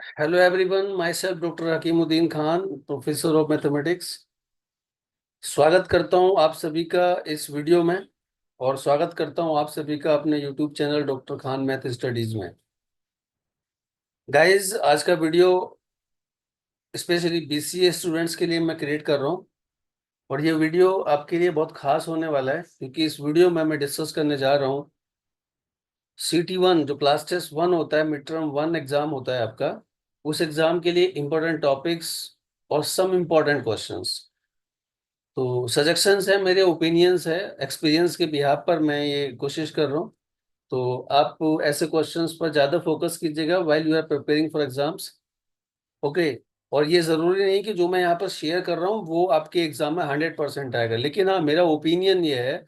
Hello everyone, myself Dr. Hakimuddin Khan, professor of mathematics. स्वागत करता हूं आप सभी का इस वीडियो में और स्वागत करता हूं आप सभी का अपने YouTube channel doctor Khan math studies में। गाइस, आज का वीडियो स्पेशली बीसीए स्टूडेंट्स के लिए मैं क्रिएट कर रहा हूं और ये वीडियो आपके लिए बहुत खास होने वाला है क्योंकि इस वीडियो में मैं डिस्कस करने जा रहा हूं CT1 जो क्लास टेस्ट 1 होता है, मिड टर्म 1 एग्जाम होता है आपका। उस एग्जाम के लिए इंपॉर्टेंट टॉपिक्स और सम इंपॉर्टेंट क्वेश्चंस। तो सजेशंस है, मेरे ओपिनियंस है, एक्सपीरियंस के बिहाफ पर मैं ये कोशिश कर रहा हूँ। तो आप ऐसे क्वेश्चंस पर ज़्यादा फोकस कीजिएगा while you are preparing for exams. Okay. और ये ज़रूरी नहीं कि जो मैं यहाँ पर शेयर कर रहा हूँ वो आपके एग्जाम में 100% आएगा, लेकिन हाँ, मेरा ओपिनियन ये है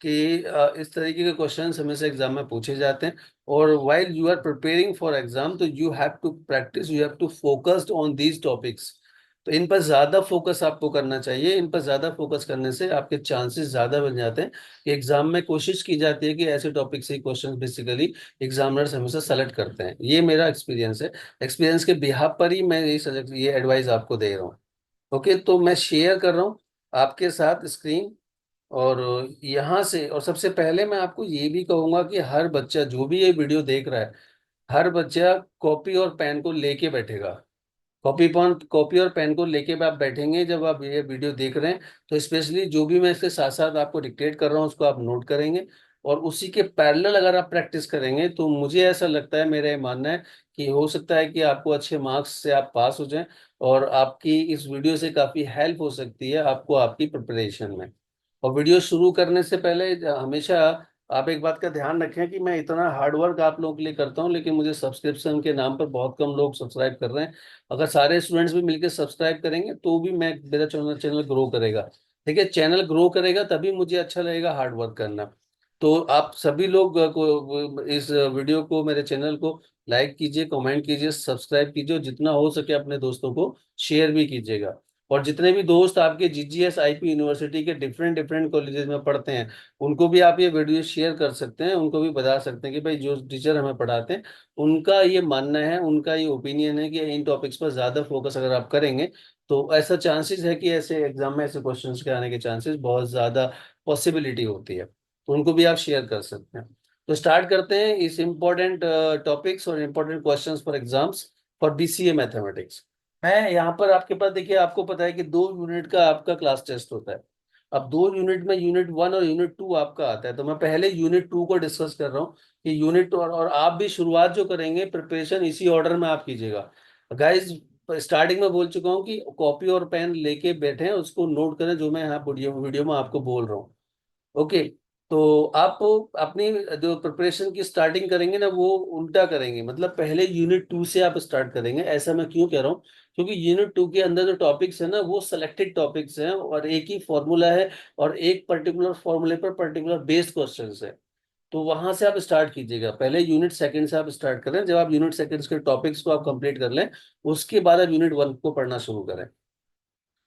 कि इस तरीके के क्वेश्चंस हमेशा एग्जाम में पूछे जाते हैं। और while you are preparing for exam तो you have to practice, you have to focused on these topics. तो इन पर ज्यादा फोकस आपको करना चाहिए। इन पर ज्यादा फोकस करने से आपके चांसेस ज्यादा बन जाते हैं कि एग्जाम में कोशिश की जाती है कि ऐसे टॉपिक से क्वेश्चन बेसिकली एग्जामिनर्स हमेशा सेलेक्ट करते हैं। ये मेरा एक्सपीरियंस है। एक्सपीरियंस के बिहाफ पर ही मैं ये एडवाइस आपको दे रहा हूँ। ओके, तो मैं शेयर कर रहा हूँ आपके साथ स्क्रीन। और यहाँ से, और सबसे पहले मैं आपको ये भी कहूंगा कि हर बच्चा जो भी ये वीडियो देख रहा है, हर बच्चा कॉपी और पेन को लेके बैठेगा। कॉपी और पेन को लेके आप बैठेंगे जब आप ये वीडियो देख रहे हैं। तो स्पेशली जो भी मैं इसके साथ साथ आपको डिक्टेट कर रहा हूँ उसको आप नोट करेंगे और उसी के पैरेलल अगर आप प्रैक्टिस करेंगे तो मुझे ऐसा लगता है, मेरा ये मानना है कि हो सकता है कि आपको अच्छे मार्क्स से आप पास हो जाएं। और आपकी इस वीडियो से काफ़ी हेल्प हो सकती है आपको आपकी प्रिपरेशन में। और वीडियो शुरू करने से पहले हमेशा आप एक बात का ध्यान रखें कि मैं इतना हार्ड वर्क आप लोगों के लिए करता हूं, लेकिन मुझे सब्सक्रिप्शन के नाम पर बहुत कम लोग सब्सक्राइब कर रहे हैं। अगर सारे स्टूडेंट्स भी मिलकर सब्सक्राइब करेंगे तो भी मैं मेरा चैनल चैनल ग्रो करेगा। ठीक है, चैनल ग्रो करेगा तभी मुझे अच्छा लगेगा हार्ड वर्क करना। तो आप सभी लोग को इस वीडियो को, मेरे चैनल को लाइक कीजिए, कमेंट कीजिए, सब्सक्राइब कीजिए और जितना हो सके अपने दोस्तों को शेयर भी कीजिएगा। और जितने भी दोस्त आपके जीजीएस आईपी यूनिवर्सिटी के डिफरेंट डिफरेंट कॉलेजेस में पढ़ते हैं उनको भी आप ये वीडियो शेयर कर सकते हैं। उनको भी बता सकते हैं कि भाई जो टीचर हमें पढ़ाते हैं उनका ये मानना है, उनका ये ओपिनियन है कि इन टॉपिक्स पर ज्यादा फोकस अगर आप करेंगे तो ऐसा चांसेस है कि ऐसे एग्जाम में ऐसे क्वेश्चंस के आने के चांसेस बहुत ज्यादा पॉसिबिलिटी होती है। तो उनको भी आप शेयर कर सकते हैं। तो स्टार्ट करते हैं इस इम्पोर्टेंट टॉपिक्स और important questions for exams for BCA mathematics. मैं यहाँ पर आपके पास देखिए, आपको पता है कि 2 यूनिट का आपका क्लास टेस्ट होता है। अब 2 यूनिट में यूनिट 1 और यूनिट 2 आपका आता है, तो मैं पहले यूनिट 2 को डिस्कस कर रहा हूँ कि यूनिट 2। और आप भी शुरुआत जो करेंगे प्रिपरेशन इसी ऑर्डर में आप कीजिएगा। गाइस, स्टार्टिंग में बोल चुका हूँ कि कॉपी और पेन लेके बैठे हैं, उसको नोट करें जो मैं यहाँ वीडियो वीडियो में आपको बोल रहा हूँ। ओके। तो आप अपनी जो प्रिपरेशन की स्टार्टिंग करेंगे ना वो उल्टा करेंगे, मतलब पहले यूनिट 2 से आप स्टार्ट करेंगे। ऐसा मैं क्यों कह रहा हूँ? क्योंकि यूनिट 2 के अंदर जो टॉपिक्स है ना वो सिलेक्टेड टॉपिक्स हैं और एक ही फॉर्मूला है और एक पर्टिकुलर फॉर्मूले पर पर्टिकुलर बेस्ड क्वेश्चंस है। तो वहां से आप स्टार्ट कीजिएगा, पहले यूनिट 2 से आप स्टार्ट करें। जब आप यूनिट 2 के टॉपिक्स को आप कंप्लीट कर लें उसके बाद आप यूनिट 1 को पढ़ना शुरू करें।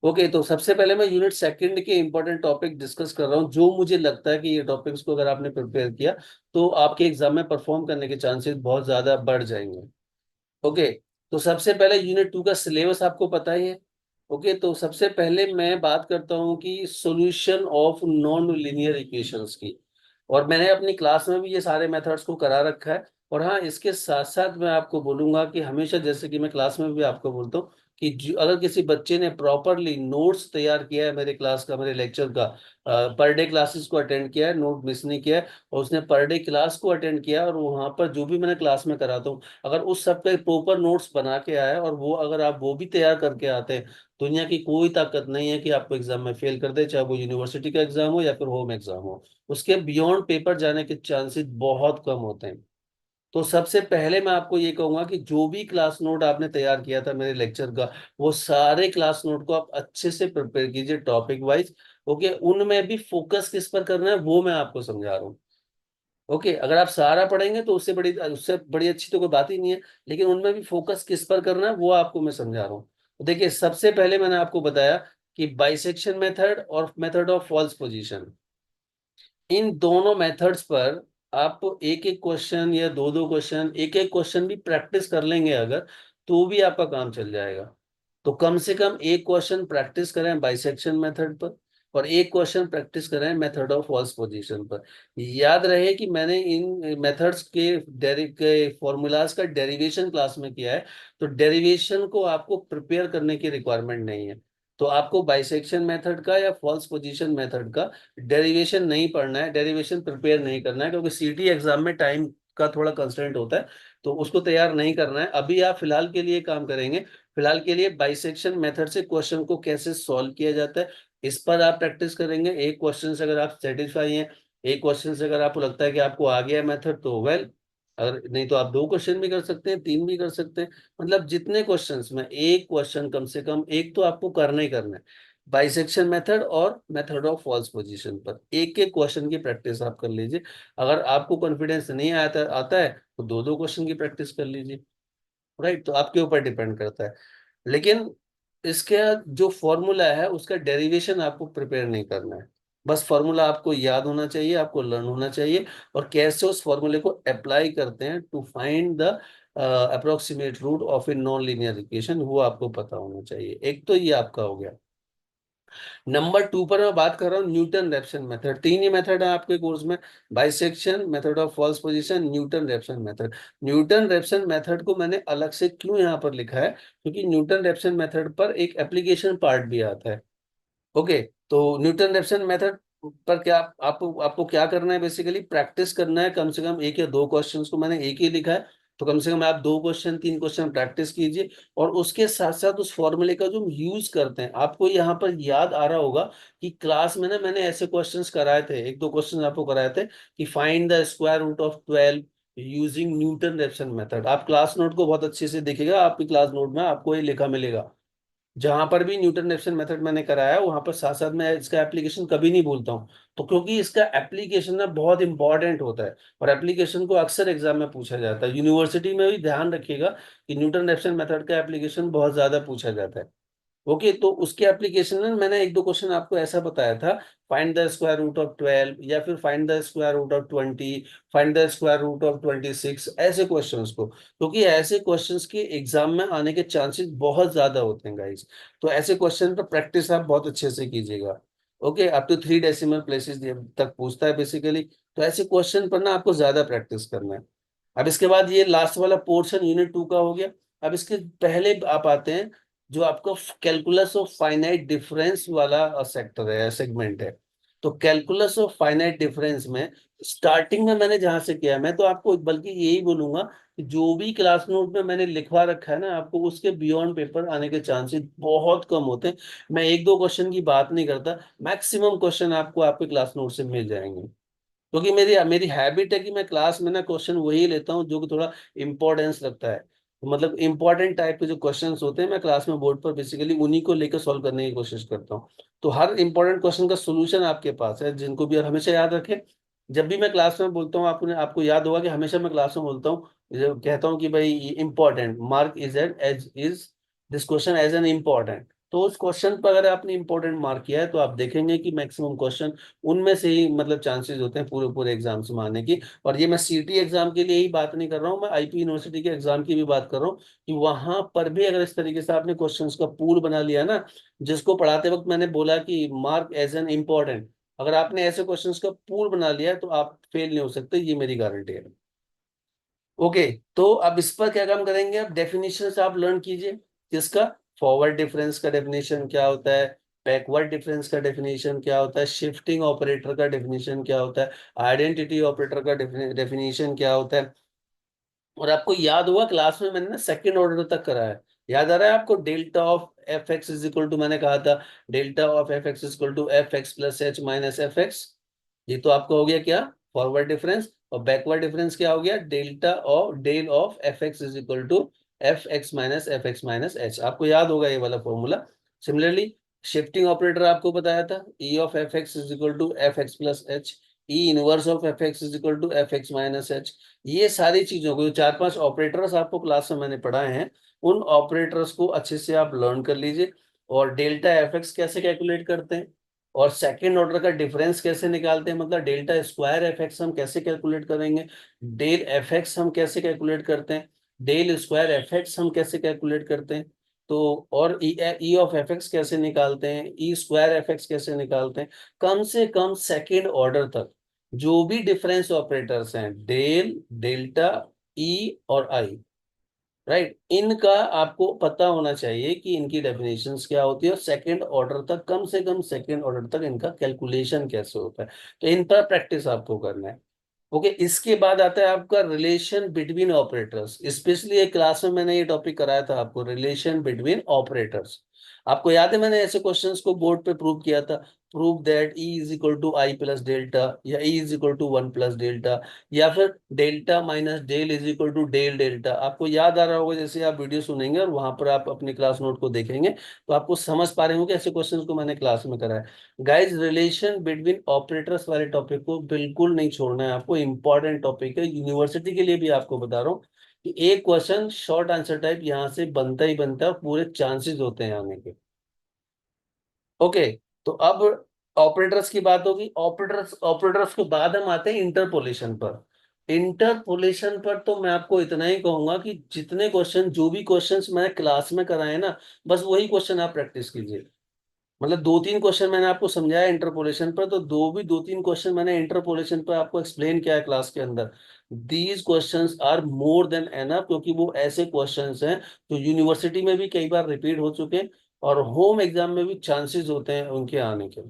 ओके, तो सबसे पहले मैं यूनिट 2 के इंपॉर्टेंट टॉपिक डिस्कस कर रहा हूँ जो मुझे लगता है कि ये टॉपिक्स को अगर आपने प्रिपेयर किया तो आपके एग्जाम में परफॉर्म करने के चांसेस बहुत ज्यादा बढ़ जाएंगे। ओके, तो सबसे पहले यूनिट 2 का सिलेबस आपको पता ही है। ओके, तो सबसे पहले मैं बात करता हूँ कि solution of non linear equations की। और मैंने अपनी क्लास में भी ये सारे मेथड्स को करा रखा है। और हाँ, इसके साथ साथ मैं आपको बोलूंगा कि हमेशा, जैसे कि मैं क्लास में भी आपको बोलता हूँ कि अगर किसी बच्चे ने प्रॉपरली नोट्स तैयार किया है मेरे क्लास का, मेरे लेक्चर का, पर डे क्लासेस को अटेंड किया है, नोट मिस नहीं किया है और उसने पर डे क्लास को अटेंड किया है और वहाँ पर जो भी मैंने क्लास में कराता हूँ अगर उस सब पे प्रॉपर नोट्स बना के आया है और वो अगर आप वो भी तैयार करके आते हैं, दुनिया की कोई ताकत नहीं है कि आपको एग्जाम में फेल कर दे, चाहे वो यूनिवर्सिटी का एग्जाम हो या फिर होम एग्जाम हो। उसके बियॉन्ड पेपर जाने के चांसेस बहुत कम होते हैं। तो सबसे पहले मैं आपको ये कहूंगा कि जो भी क्लास नोट आपने तैयार किया था मेरे लेक्चर का, वो सारे क्लास नोट को आप अच्छे से प्रिपेयर कीजिए टॉपिक वाइज। ओके, उनमें भी फोकस किस पर करना है वो मैं आपको समझा रहा हूँ। ओके, अगर आप सारा पढ़ेंगे तो उससे बड़ी अच्छी तो कोई बात ही नहीं है, लेकिन उनमें भी फोकस किस पर करना है वो आपको मैं समझा रहा हूँ। तो देखिए, सबसे पहले मैंने आपको बताया कि बाइसेक्शन मेथड और मेथड ऑफ फॉल्स पोजीशन, इन दोनों मेथड्स पर आप एक एक क्वेश्चन या दो दो क्वेश्चन, एक एक क्वेश्चन भी प्रैक्टिस कर लेंगे अगर, तो भी आपका काम चल जाएगा। तो कम से कम एक क्वेश्चन प्रैक्टिस करें बाइसेक्शन मेथड पर, और एक क्वेश्चन प्रैक्टिस करें मेथड ऑफ फॉल्स पोजीशन पर। याद रहे कि मैंने इन मेथड्स के फॉर्मूलाज का डेरिवेशन क्लास में किया है, तो डेरिवेशन को आपको प्रिपेयर करने की रिक्वायरमेंट नहीं है। तो आपको बाइसेक्शन मेथड का या फॉल्स पोजीशन मेथड का डेरिवेशन नहीं पढ़ना है, डेरिवेशन प्रिपेयर नहीं करना है, क्योंकि सीटी एग्जाम में टाइम का थोड़ा कंस्ट्रेंट होता है, तो उसको तैयार नहीं करना है। अभी आप फिलहाल के लिए काम करेंगे, फिलहाल के लिए बाइसेक्शन मेथड से क्वेश्चन को कैसे सॉल्व किया जाता है इस पर आप प्रैक्टिस करेंगे। एक क्वेश्चन से अगर आप सेटिस्फाई हैं, एक क्वेश्चन से अगर आपको लगता है कि आपको आ गया मेथड, तो वेल, अगर नहीं तो आप दो क्वेश्चन भी कर सकते हैं, तीन भी कर सकते हैं। मतलब जितने क्वेश्चंस में एक क्वेश्चन कम से कम एक तो आपको करना ही करना है। बाइसेक्शन मेथड और मेथड ऑफ फॉल्स पोजीशन पर एक एक क्वेश्चन की प्रैक्टिस आप कर लीजिए। अगर आपको कॉन्फिडेंस नहीं आता आता है तो दो दो क्वेश्चन की प्रैक्टिस कर लीजिए। राइट, तो आपके ऊपर डिपेंड करता है। लेकिन इसके जो फॉर्मूला है उसका डेरिवेशन आपको प्रिपेयर नहीं करना है। बस फॉर्मूला आपको याद होना चाहिए, आपको लर्न होना चाहिए, और कैसे उस फॉर्मूले को अप्लाई करते हैं to find the approximate root of a non linear equation, वो आपको पता होना चाहिए। एक तो ये आपका हो गया। नंबर टू पर मैं बात कर रहा हूँ न्यूटन रैप्सन मेथड। तीन ही मेथड है आपके कोर्स में, bisection, method of false position, Newton Raphson method. Newton Raphson method को मैंने अलग से क्यों यहाँ पर लिखा है, क्योंकि न्यूटन रैप्सन मेथड पर एक एप्लीकेशन पार्ट भी आता है। ओके, तो न्यूटन रेफसन मेथड पर क्या आपको आपको क्या करना है, बेसिकली प्रैक्टिस करना है कम से कम एक या दो क्वेश्चंस को। मैंने एक ही लिखा है, तो कम से कम आप दो क्वेश्चन तीन क्वेश्चन प्रैक्टिस कीजिए, और उसके साथ साथ उस फॉर्मूले का जो हम यूज करते हैं, आपको यहाँ पर याद आ रहा होगा कि क्लास में ना मैंने ऐसे क्वेश्चंस कराए थे, एक दो क्वेश्चन आपको कराए थे कि find the square root of 12 using Newton Raphson method. आप क्लास नोट को बहुत अच्छे से देखिएगा, आपकी क्लास नोट में आपको ये लिखा मिलेगा। जहां पर भी न्यूटन रेफसन मेथड मैंने कराया वहां पर साथ साथ मैं इसका एप्लीकेशन कभी नहीं भूलता हूँ। तो क्योंकि इसका एप्लीकेशन ना बहुत इंपॉर्टेंट होता है, और एप्लीकेशन को अक्सर एग्जाम में पूछा जाता है। यूनिवर्सिटी में भी ध्यान रखिएगा कि न्यूटन रेफसन मेथड का एप्लीकेशन बहुत ज्यादा पूछा जाता है। ओके, तो उसके एप्लीकेशन में मैंने एक दो क्वेश्चन आपको ऐसा बताया था, find the square root of 12, या फिर find the square root of 20, find the square root of 26, ऐसे क्वेश्चंस को, क्योंकि ऐसे क्वेश्चंस के एग्जाम में आने के चांसेस बहुत ज्यादा होते हैं गाइस। तो ऐसे क्वेश्चन पर प्रैक्टिस आप बहुत अच्छे से कीजिएगा। Okay, up to 3 decimal places तक पूछता है बेसिकली। तो ऐसे क्वेश्चन पर ना आपको ज्यादा प्रैक्टिस करना है। अब इसके बाद ये लास्ट वाला पोर्शन यूनिट 2 का हो गया। अब इसके पहले आप आते हैं जो आपको कैलकुलस ऑफ फाइनाइट डिफरेंस वाला सेक्टर है, सेगमेंट है। तो कैलकुलस ऑफ फाइनाइट डिफरेंस में स्टार्टिंग में मैंने जहां से किया, मैं तो आपको बल्कि यही बोलूंगा कि जो भी क्लास नोट में मैंने लिखवा रखा है ना, आपको उसके बियॉन्ड पेपर आने के चांसेस बहुत कम होते हैं। मैं एक दो क्वेश्चन की बात नहीं करता, मैक्सिमम क्वेश्चन आपको आपके क्लास नोट से मिल जाएंगे। क्योंकि मेरी मेरी हैबिट है कि मैं क्लास में ना क्वेश्चन वही लेता हूँ जो कि थोड़ा इंपॉर्टेंस रखता है। तो मतलब इंपॉर्टेंट टाइप के जो क्वेश्चंस होते हैं मैं क्लास में बोर्ड पर बेसिकली उन्हीं को लेकर सॉल्व करने की कोशिश करता हूँ। तो हर इंपॉर्टेंट क्वेश्चन का सोल्यूशन आपके पास है, जिनको भी आप हमेशा याद रखें। जब भी मैं क्लास में बोलता हूँ, आपने आपको याद होगा कि हमेशा मैं क्लास में बोलता हूँ, जब कहता हूँ कि भाई important mark is as is this question as an important. तो उस क्वेश्चन पर अगर आपने इंपॉर्टेंट मार्क किया है तो आप देखेंगे कि मैक्सिमम क्वेश्चन उनमें से ही मतलब चांसेस होते हैं पूरे पूरे एग्जाम्स में आने की। और ये मैं सीटी एग्जाम के लिए ही बात नहीं कर रहा हूँ, मैं आईपी यूनिवर्सिटी के एग्जाम की भी बात कर रहा हूँ कि वहां पर भी अगर इस तरीके से आपने क्वेश्चंस का पूल बना लिया ना, जिसको पढ़ाते वक्त मैंने बोला कि मार्क एज एन इम्पॉर्टेंट, अगर आपने ऐसे क्वेश्चंस का पूल बना लिया है तो आप फेल नहीं हो सकते, ये मेरी गारंटी है। ओके, तो अब इस पर क्या काम करेंगे, अब डेफिनेशन से आप लर्न कीजिए। किसका, फॉरवर्ड डिफरेंस का डेफिनेशन क्या होता है, बैकवर्ड डिफरेंस का डेफिनेशन क्या होता है, शिफ्टिंग ऑपरेटर का डेफिनेशन क्या होता है, आइडेंटिटी ऑपरेटर का डेफिनेशन क्या होता है। और आपको याद होगा क्लास में मैंने ना सेकंड ऑर्डर तक करा है। याद आ रहा है आपको, delta of f x is equal to, मैंने कहा था delta of f x is equal to f x plus h minus f x. ये तो आपका हो गया क्या, फॉरवर्ड डिफरेंस। और बैकवर्ड डिफरेंस क्या हो गया, delta of del of f x is equal to f x minus h. आपको याद होगा ये वाला फॉर्मूला। सिमिलरली शिफ्टिंग ऑपरेटर आपको बताया था, E of f x is equal to f x plus h, E inverse of f x is equal to f x minus h. ये सारी चीजों को, जो चार पांच ऑपरेटर्स आपको क्लास में मैंने पढ़ाए हैं, उन ऑपरेटर्स को अच्छे से आप लर्न कर लीजिए। और डेल्टा एफ एक्स कैसे कैलकुलेट करते हैं, और सेकेंड ऑर्डर का डिफरेंस कैसे निकालते हैं, मतलब डेल्टा स्क्वायर एफ एक्स हम कैसे कैलकुलेट करेंगे, डेल एफ एक्स हम कैसे कैलकुलेट करते हैं। डेल स्क्वायर एफ एक्स हम कैसे कैलकुलेट करते हैं, तो और ई ऑफ एफ एक्स कैसे निकालते हैं, ई स्क्वायर एफ एक्स कैसे निकालते हैं, कम से कम सेकेंड ऑर्डर तक जो भी डिफरेंस ऑपरेटर्स हैं, डेल, डेल्टा, ई और आई, राइट, इनका आपको पता होना चाहिए कि इनकी डेफिनेशंस क्या होती है, और सेकंड ऑर्डर तक, कम से कम सेकंड ऑर्डर तक इनका कैलकुलेशन कैसे होता है। तो इन पर प्रैक्टिस आपको करना है। ओके, इसके बाद आता है आपका रिलेशन बिटवीन ऑपरेटर्स। स्पेशली एक क्लास में मैंने ये टॉपिक कराया था आपको, रिलेशन बिटवीन ऑपरेटर्स। आपको याद है मैंने ऐसे क्वेश्चंस को बोर्ड पे प्रूव किया था, prove that E is equal to I plus delta, या E is equal to one plus delta, या फिर delta minus del is equal to del delta. आपको याद आ रहा होगा, जैसे आप वीडियो सुनेंगे और वहां पर आप अपने क्लास नोट को देखेंगे तो आपको समझ पा रहे होंगे ऐसे क्वेश्चंस को मैंने क्लास में कराया। गाइस, रिलेशन बिटवीन ऑपरेटर्स वाले टॉपिक को बिल्कुल नहीं छोड़ना है आपको, इंपॉर्टेंट टॉपिक है, यूनिवर्सिटी के लिए भी आपको बता रहा हूँ कि एक क्वेश्चन शॉर्ट आंसर टाइप यहाँ से बनता ही बनता है, और पूरे चांसेस होते हैं आने के। ओके, तो अब ऑपरेटर्स की बात होगी। ऑपरेटर्स ऑपरेटर्स के बाद हम आते हैं इंटरपोलेशन पर। इंटरपोलेशन पर तो मैं आपको इतना ही कहूंगा कि जितने क्वेश्चन, जो भी क्वेश्चंस मैंने क्लास में कराए ना, बस वही क्वेश्चन आप प्रैक्टिस कीजिए। मतलब दो तीन क्वेश्चन मैंने आपको समझाया इंटरपोलेशन पर, तो दो तीन क्वेश्चन मैंने इंटरपोलेशन पर आपको एक्सप्लेन किया है क्लास के अंदर। These questions are more than enough, क्योंकि वो ऐसे क्वेश्चंस हैं जो यूनिवर्सिटी में भी कई बार रिपीट हो चुके हैं, और होम एग्जाम में भी चांसेस होते हैं उनके आने के,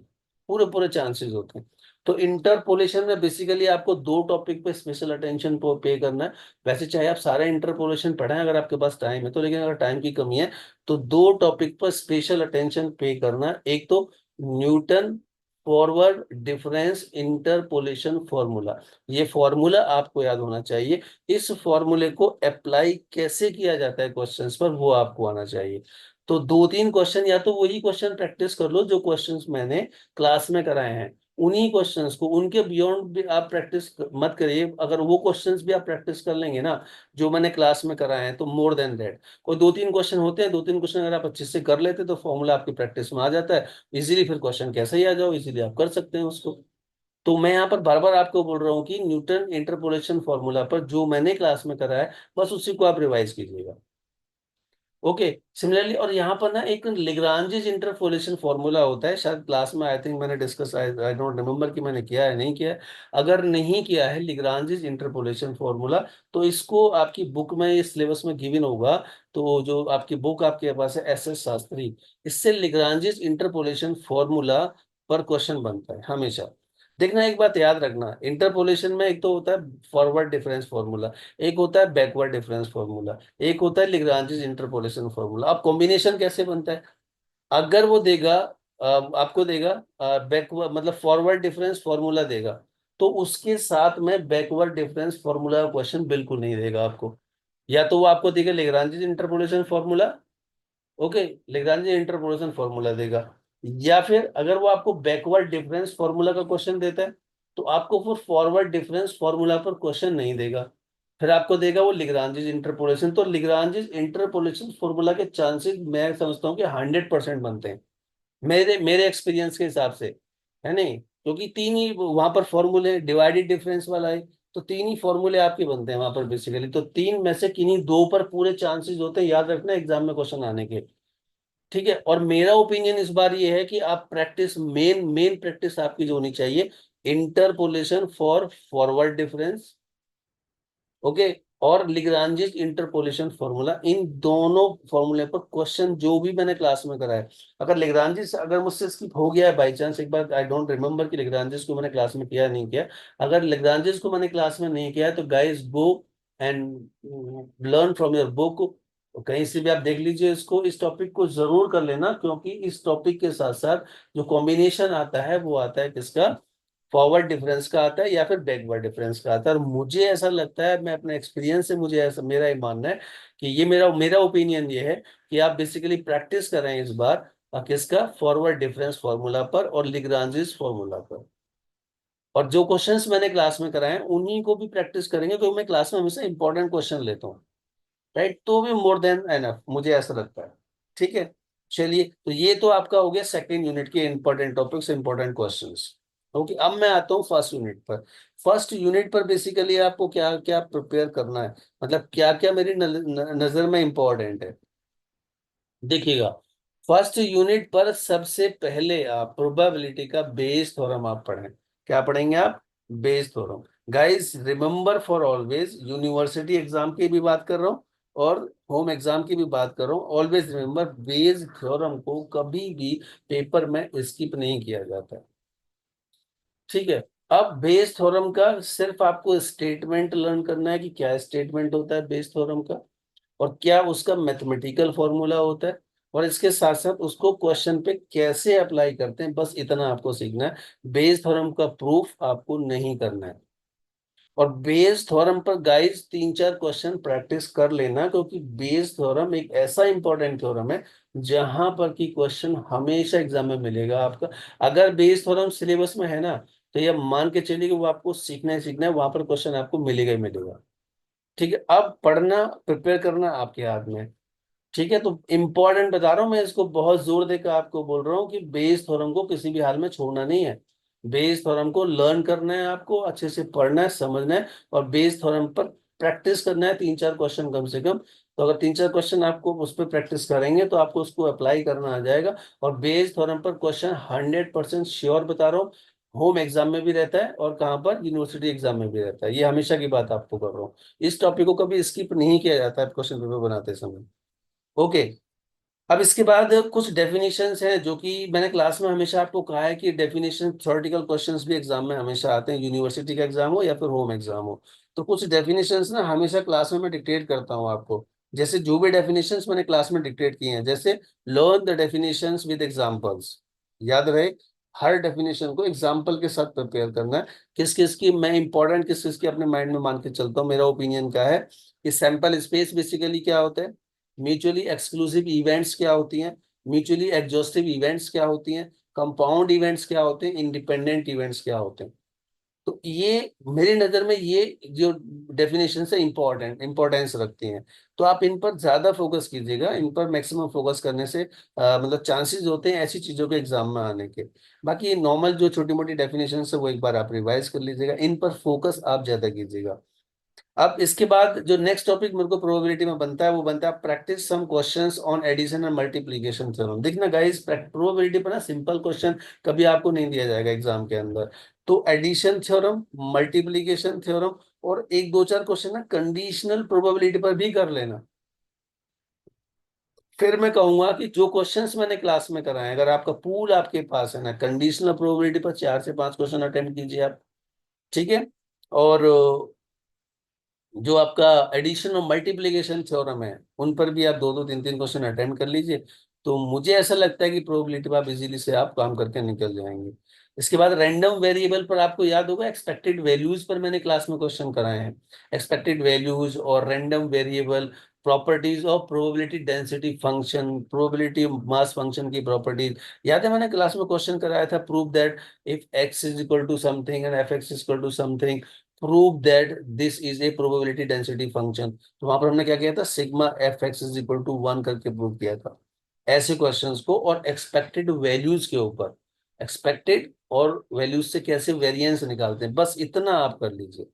पूरे पूरे चांसेस होते हैं। तो इंटरपोलेशन में बेसिकली आपको दो टॉपिक पे स्पेशल अटेंशन पे करना है। वैसे चाहे आप सारे इंटरपोलेशन पढ़ें अगर आपके पास टाइम है तो, लेकिन अगर टाइम की कमी है तो दो टॉपिक पर स्पेशल अटेंशन पे करना है। एक तो Newton forward difference interpolation formula, ये फॉर्मूला आपको याद होना चाहिए। इस फॉर्मूले को अप्लाई कैसे किया जाता है क्वेश्चंस पर, वो आपको आना चाहिए। तो दो तीन क्वेश्चन, या तो वही क्वेश्चन प्रैक्टिस कर लो जो क्वेश्चंस मैंने क्लास में कराए हैं, उन्हीं क्वेश्चंस को, उनके बियॉन्ड भी आप प्रैक्टिस मत करिए। अगर वो क्वेश्चंस भी आप प्रैक्टिस कर लेंगे ना जो मैंने क्लास में कराए हैं, तो मोर देन दैट। कोई दो तीन क्वेश्चन होते हैं, दो तीन क्वेश्चन अगर आप अच्छे से कर लेते तो फॉर्मूला आपकी प्रैक्टिस में आ जाता है इजीली, फिर क्वेश्चन कैसे ही आ जाओ इजीली आप कर सकते हैं उसको। तो मैं यहाँ पर बार बार आपको बोल रहा हूँ कि न्यूटन इंटरपोलेशन फॉर्मूला पर जो मैंने क्लास में कराया है, बस उसी को आप रिवाइज कीजिएगा। ओके, सिमिलरली, और यहाँ पर ना एक लिग्रांजिस इंटरपोलेशन फॉर्मूला होता है, शायद क्लास में आई थिंक मैंने डिस्कस, आई डोंट रिमेम्बर कि मैंने किया है नहीं किया है। अगर नहीं किया है लिग्रांजिस इंटरपोलेशन फॉर्मूला, तो इसको आपकी बुक में, ये सिलेबस में गिवन होगा। तो जो आपकी बुक आपके पास है एस एस शास्त्री, इससे लिग्रांजिस इंटरपोलेशन फॉर्मूला पर क्वेश्चन बनता है हमेशा। देखना, एक बात याद रखना, इंटरपोलेशन में एक तो होता है फॉरवर्ड डिफरेंस फॉर्मूला, एक होता है बैकवर्ड डिफरेंस फॉर्मूला, एक होता है लिग्रांजिस इंटरपोलेशन फॉर्मूला। अब कॉम्बिनेशन कैसे बनता है, अगर वो देगा आपको देगा बैकवर्ड, मतलब फॉरवर्ड डिफरेंस फॉर्मूला देगा, तो उसके साथ में बैकवर्ड डिफरेंस फॉर्मूला का क्वेश्चन बिल्कुल नहीं देगा आपको। या तो वो आपको देगा Lagrange's interpolation formula, okay, Lagrange interpolation formula देगा, या फिर अगर वो आपको बैकवर्ड डिफरेंस फॉर्मूला का क्वेश्चन देता है तो आपको फिर फॉरवर्ड डिफरेंस फॉर्मूला पर क्वेश्चन नहीं देगा, फिर आपको देगा वो लिग्रांजिस इंटरपोलेशन। तो लिग्रांजिस इंटरपोलेशन फॉर्मूला के चांसेस मैं समझता हूँ कि 100% बनते हैं, मेरे मेरे एक्सपीरियंस के हिसाब से, है नहीं, क्योंकि तीन ही वहां पर फॉर्मूले, डिवाइडेड डिफरेंस वाला है, तो तीन ही फॉर्मूले आपके बनते हैं वहां पर बेसिकली। तो तीन में से किन्हीं दो पर पूरे चांसेस होते हैं, याद रखना एग्जाम में क्वेश्चन आने के। ठीक है, और मेरा ओपिनियन इस बार ये है कि आप प्रैक्टिस, मेन मेन प्रैक्टिस आपकी जो होनी चाहिए, interpolation for forward difference, okay, और लिग्रांजिस इंटरपोलेशन फॉर्मूला, इन दोनों फॉर्मूले पर क्वेश्चन जो भी मैंने क्लास में कराया है, अगर लिग्रांजिस, अगर मुझसे स्किप हो गया है बाई चांस, एक बार आई डोंट रिमेम्बर कि लिग्रांजिस को मैंने क्लास में किया नहीं किया, अगर लिग्रांजिस को मैंने क्लास में नहीं किया है तो guys go and learn from your book, कहीं से भी आप देख लीजिए इसको, इस टॉपिक को जरूर कर लेना, क्योंकि इस टॉपिक के साथ साथ जो कॉम्बिनेशन आता है वो आता है किसका, फॉरवर्ड डिफरेंस का आता है या फिर बैकवर्ड डिफरेंस का आता है। और मुझे ऐसा लगता है, मैं अपने एक्सपीरियंस से, मुझे ऐसा, मेरा ये मानना है कि ये मेरा मेरा ओपिनियन ये है कि आप बेसिकली प्रैक्टिस करें इस बार किसका, फॉरवर्ड डिफरेंस फॉर्मूला पर और लिग्रांजिस फॉर्मूला पर। और जो क्वेश्चंस मैंने क्लास में कराए हैं उन्हीं को भी प्रैक्टिस करेंगे, क्योंकि मैं क्लास में हमेशा इंपॉर्टेंट क्वेश्चन लेता हूँ, राइट, तो भी मोर देन एनफ मुझे ऐसा लगता है। ठीक है, चलिए, तो ये तो आपका हो गया सेकेंड यूनिट के important topics, important questions. Okay, अब मैं आता हूँ फर्स्ट यूनिट पर। फर्स्ट यूनिट पर बेसिकली आपको क्या क्या प्रिपेयर करना है, मतलब क्या क्या मेरी नजर में इंपॉर्टेंट है। देखिएगा, फर्स्ट यूनिट पर सबसे पहले आप प्रोबेबिलिटी का बेस थ्योरम आप पढ़ें। क्या पढ़ेंगे आप? Bayes theorem. Guys remember for always, university exam की भी बात कर रहा हूँ और होम एग्जाम की भी बात कर रहा हूँ, ऑलवेज रिमेंबर बेस थ्योरम को कभी भी पेपर में स्किप नहीं किया जाता। ठीक है। अब बेस थ्योरम का सिर्फ आपको स्टेटमेंट लर्न करना है कि क्या स्टेटमेंट होता है बेस थ्योरम का, और क्या उसका मैथमेटिकल फॉर्मूला होता है, और इसके साथ साथ उसको क्वेश्चन पे कैसे अप्लाई करते हैं, बस इतना आपको सीखना है। बेस थ्योरम का प्रूफ आपको नहीं करना है। और बेस थ्योरम पर गाइस तीन चार क्वेश्चन प्रैक्टिस कर लेना, क्योंकि बेस थ्योरम एक ऐसा इंपॉर्टेंट थ्योरम है जहां पर की क्वेश्चन हमेशा एग्जाम में मिलेगा आपका। अगर बेस थ्योरम सिलेबस में है ना, तो ये मान के चलिए कि वो आपको सीखना है, वहां पर क्वेश्चन आपको मिलेगा ही मिलेगा। ठीक है, अब पढ़ना प्रिपेयर करना आपके हाथ में है। ठीक है, तो इंपॉर्टेंट बता रहा हूं मैं, इसको बहुत जोर देकर आपको बोल रहा हूँ कि बेस थ्योरम को किसी भी हाल में छोड़ना नहीं है। बेस थ्योरम को लर्न करना है, आपको अच्छे से पढ़ना है, समझना है, और बेस थ्योरम पर प्रैक्टिस करना है तीन चार क्वेश्चन कम से कम। तो अगर तीन चार क्वेश्चन आपको उस पर प्रैक्टिस करेंगे तो आपको उसको अप्लाई करना आ जाएगा। और बेस थ्योरम पर क्वेश्चन 100% श्योर बता रहा हूँ, होम एग्जाम में भी रहता है और कहाँ पर, यूनिवर्सिटी एग्जाम में भी रहता है। ये हमेशा की बात आपको कर रहा हूँ। इस टॉपिक को कभी स्किप नहीं किया जाता है क्वेश्चन पेपर बनाते समय। ओके। अब इसके बाद कुछ डेफिनेशंस हैं जो कि मैंने क्लास में हमेशा आपको कहा है कि डेफिनेशन थ्योरेटिकल क्वेश्चंस भी एग्जाम में हमेशा आते हैं, यूनिवर्सिटी का एग्जाम हो या फिर होम एग्जाम हो। तो कुछ डेफिनेशंस ना हमेशा क्लास में मैं डिक्टेट करता हूँ आपको। जैसे जो भी डेफिनेशंस मैंने क्लास में डिक्टेट किए हैं, जैसे learn the definitions with examples, याद रहे हर डेफिनेशन को एग्जाम्पल के साथ प्रिपेयर करना है। किस किस की मैं इंपॉर्टेंट, किस किस की अपने माइंड में मान के चलता हूँ, मेरा ओपिनियन क्या है कि सैंपल स्पेस बेसिकली क्या होता है, म्यूचुअली एक्सक्लूसिव इवेंट्स क्या होती हैं, म्यूचुअली एग्जॉस्टिव इवेंट्स क्या होती हैं, कंपाउंड इवेंट्स क्या होते हैं, इंडिपेंडेंट इवेंट्स क्या होते हैं। तो ये मेरी नजर में ये जो डेफिनेशन से इंपॉर्टेंस रखती हैं। तो आप इन पर ज्यादा फोकस कीजिएगा, इन पर मैक्सिमम फोकस करने से मतलब चांसेस होते हैं ऐसी चीजों के एग्जाम में आने के। बाकी नॉर्मल जो छोटी मोटी डेफिनेशन है वो एक बार आप रिवाइज कर लीजिएगा, इन पर फोकस आप ज्यादा कीजिएगा। अब इसके बाद जो नेक्स्ट टॉपिक मेरे को प्रोबेबिलिटी में बनता है वो बनता है practice some questions on addition and multiplication theorem. देखना गाइस, प्रोबेबिलिटी पर ना सिंपल क्वेश्चन कभी आपको नहीं दिया जाएगा एग्जाम के अंदर। तो एडिशन थ्योरम, मल्टीप्लिकेशन थ्योरम, और एक दो चार क्वेश्चन ना कंडीशनल प्रोबेबिलिटी पर भी कर लेना। फिर मैं कहूंगा कि जो क्वेश्चंस मैंने क्लास में कराए, अगर आपका पूल आपके पास है ना, कंडीशनल प्रोबेबिलिटी पर चार से पांच क्वेश्चन अटेम्प्ट कीजिए आप। ठीक है। और जो आपका एडिशन और मल्टीप्लिकेशन थ्योरम है उन पर भी आप दो दो तीन तीन क्वेश्चन अटेम्प्ट कर लीजिए। तो मुझे ऐसा लगता है कि प्रोबेबिलिटी पर आप इजीली से आप काम करके निकल जाएंगे। इसके बाद रैंडम वेरिएबल पर आपको याद होगा एक्सपेक्टेड वैल्यूज पर मैंने क्लास में क्वेश्चन कराए हैं। एक्सपेक्टेड वैल्यूज और random variable, properties of probability density function, probability mass function की प्रॉपर्टीज। याद है मैंने क्लास में क्वेश्चन कराया था, prove that if x is equal to something and f x is equal to something, prove that this is a probability density function. तो वहां पर हमने क्या किया था, sigma f x is equal to 1 करके प्रूव किया था। ऐसे क्वेश्चंस को, और एक्सपेक्टेड वैल्यूज के ऊपर, एक्सपेक्टेड और वैल्यूज से कैसे वेरिएंस निकालते हैं, बस इतना आप कर लीजिए।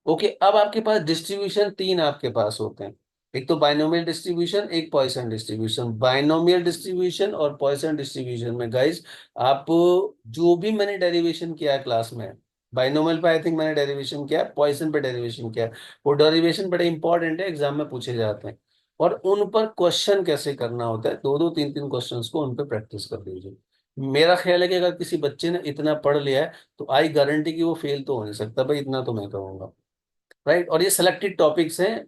ओके, अब आपके पास डिस्ट्रीब्यूशन तीन आपके पास होते हैं। एक तो बाइनोमियल डिस्ट्रीब्यूशन, एक पॉइसन डिस्ट्रीब्यूशन। बाइनोमियल डिस्ट्रीब्यूशन और पॉइसन डिस्ट्रीब्यूशन में गाइस, आप जो भी मैंने डेरिवेशन किया है क्लास में, बाइनोमियल पे आई थिंक मैंने डेरिवेशन किया है, पॉइसन पे डेरिवेशन किया है। वो डेरिवेशन बड़े इंपॉर्टेंट है, एग्जाम में पूछे जाते हैं। और उन पर क्वेश्चन कैसे करना होता है, दो दो तीन तीन क्वेश्चन को उन पर प्रैक्टिस कर लीजिए। मेरा ख्याल है कि अगर किसी बच्चे ने इतना पढ़ लिया है तो आई गारंटी कि वो फेल तो हो नहीं सकता भाई, इतना तो मैं कहूंगा। राइट, और ये सिलेक्टेड टॉपिक्स हैं।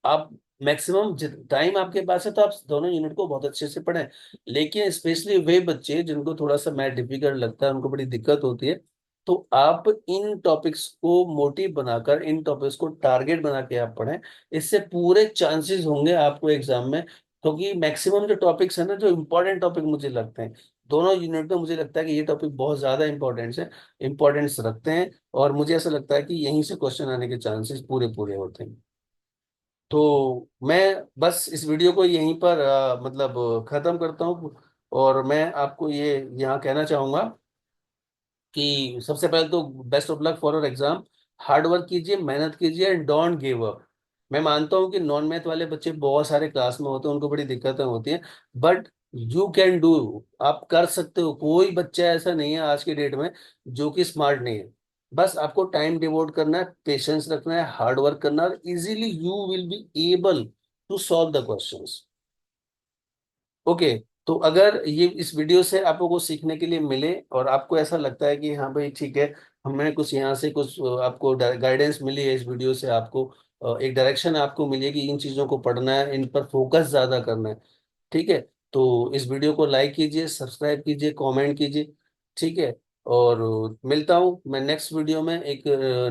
आप मैक्सिमम टाइम आपके पास है तो आप दोनों यूनिट को बहुत अच्छे से पढ़ें। लेकिन स्पेशली वे बच्चे जिनको थोड़ा सा मैथ डिफिकल्ट लगता है, उनको बड़ी दिक्कत होती है, तो आप इन टॉपिक्स को मोटिव बनाकर, इन टॉपिक्स को टारगेट बना के आप पढ़ें। इससे पूरे चांसेस होंगे आपको एग्जाम में, क्योंकि मैक्सिमम जो टॉपिक्स है ना, जो इंपॉर्टेंट टॉपिक मुझे लगते हैं दोनों यूनिट में, मुझे लगता है कि ये टॉपिक बहुत ज्यादा इंपॉर्टेंस रखते हैं। और मुझे ऐसा लगता है कि यहीं से क्वेश्चन आने के चांसेस पूरे पूरे होते हैं। तो मैं बस इस वीडियो को यहीं पर मतलब खत्म करता हूँ। और मैं आपको ये यहाँ कहना चाहूंगा कि सबसे पहले तो best of luck for your exam. Hard work कीजिए, मेहनत कीजिए एंड डोंट गिव अप। मैं मानता हूँ कि नॉन मैथ वाले बच्चे बहुत सारे क्लास में होते हैं, उनको बड़ी दिक्कतें होती हैं, बट यू कैन डू। आप कर सकते हो। कोई बच्चा ऐसा नहीं है आज के डेट में जो कि स्मार्ट नहीं है। बस आपको टाइम डिवोट करना है, पेशेंस रखना है, हार्ड वर्क करना है, easily you will be able to solve the questions. Okay. तो अगर ये इस वीडियो से आपको कुछ सीखने के लिए मिले और आपको ऐसा लगता है कि हाँ भाई ठीक है, हमें कुछ यहाँ से कुछ आपको गाइडेंस मिली है इस वीडियो से, आपको एक डायरेक्शन आपको मिली है कि इन चीज़ों को पढ़ना है, इन पर फोकस ज़्यादा करना है, ठीक है, तो इस वीडियो को लाइक कीजिए, सब्सक्राइब कीजिए, कमेंट कीजिए, ठीक है। और मिलता हूँ मैं नेक्स्ट वीडियो में एक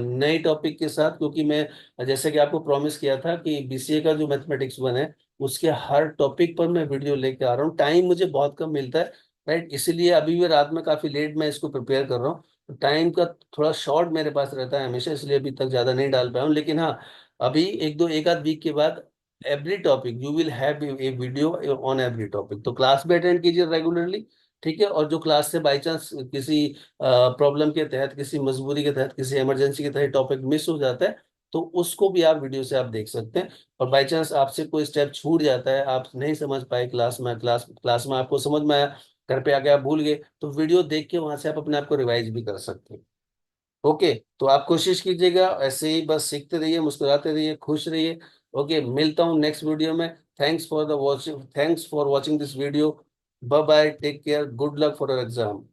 नए टॉपिक के साथ, क्योंकि मैं जैसे कि आपको प्रॉमिस किया था कि बीसीए का जो मैथमेटिक्स वन है उसके हर टॉपिक पर मैं वीडियो लेके आ रहा हूँ। टाइम मुझे बहुत कम मिलता है, राइट, इसीलिए अभी भी रात में काफ़ी लेट मैं इसको प्रिपेयर कर रहा हूँ। टाइम का थोड़ा शॉर्ट मेरे पास रहता है हमेशा, इसलिए अभी तक ज़्यादा नहीं डाल पाया हूँ, लेकिन हाँ, अभी एक आध वीक के बाद every topic you will have a video on every topic. तो क्लास भी अटेंड कीजिए रेगुलरली, ठीक है। और जो क्लास से बाई चांस किसी प्रॉब्लम के तहत, किसी मजबूरी के तहत, किसी इमरजेंसी के तहत टॉपिक मिस हो जाता है, तो उसको भी आप वीडियो से आप देख सकते हैं। और बाई चांस आपसे कोई स्टेप छूट जाता है, आप नहीं समझ पाए क्लास में आपको समझ में आया, घर पे आके आप भूल गए, तो वीडियो देख के वहां से आप अपने आप को रिवाइज भी कर सकते हैं। ओके। तो आप कोशिश कीजिएगा ऐसे ही, बस सीखते रहिए, मुस्कुराते रहिए, खुश रहिए। ओके, मिलता हूँ नेक्स्ट वीडियो में। Thanks for watching this video. Bye bye, take care, good luck for your exam.